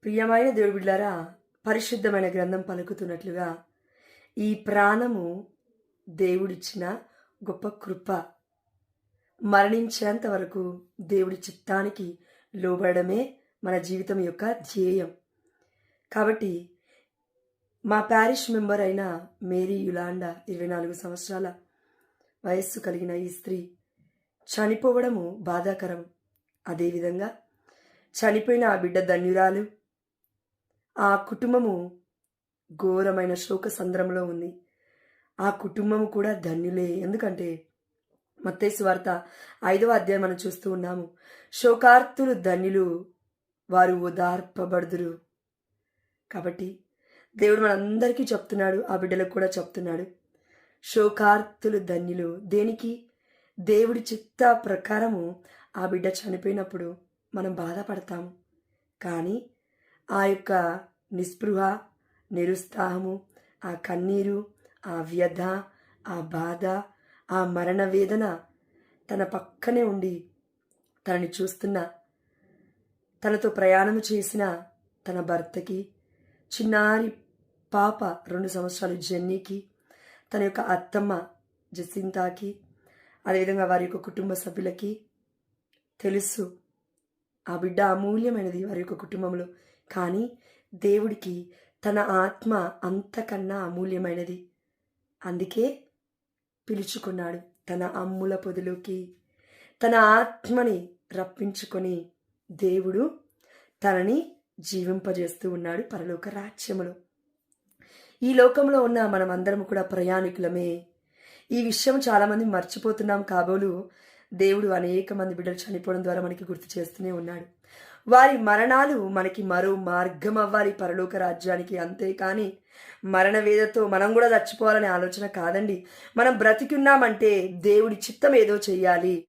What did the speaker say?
ప్రియమైన దేవుడి బిడ్డలారా, పరిశుద్ధమైన గ్రంథం పలుకుతున్నట్లుగా ఈ ప్రాణము దేవుడిచ్చిన గొప్ప కృప. మరణించేంత వరకు దేవుడి చిత్తానికి లోబడమే మన జీవితం యొక్క ధ్యేయం. కాబట్టి మా ప్యారిష్ మెంబర్ అయిన మేరీ యులాండా 24 సంవత్సరాల వయస్సు కలిగిన ఈ స్త్రీ చనిపోవడము బాధాకరం. అదేవిధంగా చనిపోయిన ఆ బిడ్డ ధన్యురాలు. ఆ కుటుంబము ఘోరమైన శోక సంద్రంలో ఉంది. ఆ కుటుంబము కూడా ధన్యులే. ఎందుకంటే మత్తయి సువార్త 5వ అధ్యాయం మనం చూస్తూ ఉన్నాము. శోకార్తులు ధన్యులు, వారు ఓదార్పబడుదురు. కాబట్టి దేవుడు మనందరికీ చెప్తున్నాడు, ఆ బిడ్డలకు కూడా చెప్తున్నాడు, శోకార్తులు ధన్యులు. దేనికి? దేవుడి చిత్త ప్రకారము ఆ బిడ్డ చనిపోయినప్పుడు మనం బాధపడతాము. కానీ ఆ యొక్క నిస్పృహ, నిరుత్సాహము, ఆ కన్నీరు, ఆ వ్యధ, ఆ బాధ, ఆ మరణ వేదన తన పక్కనే ఉండి తనని చూస్తున్న, తనతో ప్రయాణం చేసిన తన భర్తకి, చిన్నారి పాప 2 సంవత్సరాలు జెన్నీకి, తన యొక్క అత్తమ్మ జసింతాకి, అదేవిధంగా వారి యొక్క కుటుంబ సభ్యులకి తెలుసు ఆ బిడ్డ అమూల్యమైనది వారి యొక్క కుటుంబంలో. కానీ దేవుడికి తన ఆత్మ అంతకన్నా అమూల్యమైనది. అందుకే పిలుచుకున్నాడు తన అమ్ముల పొదిలోకి. తన ఆత్మని రప్పించుకొని దేవుడు తనని జీవింపజేస్తూ ఉన్నాడు పరలోక రాజ్యములో. ఈ లోకంలో ఉన్న మనం అందరం కూడా ప్రయాణికులమే. ఈ విషయం చాలామంది మర్చిపోతున్నాం కాబోలు దేవుడు అనేక మంది బిడ్డలు చనిపోవడం ద్వారా మనకి గుర్తు చేస్తూనే ఉన్నాడు. వారి మరణాలు మనకి మరో మార్గం అవ్వాలి పరలోక రాజ్యానికి. అంతేకాని మరణ వేదతో మనం కూడా చచ్చిపోవాలనే ఆలోచన కాదండి. మనం బ్రతికున్నామంటే దేవుడి చిత్తం ఏదో చెయ్యాలి.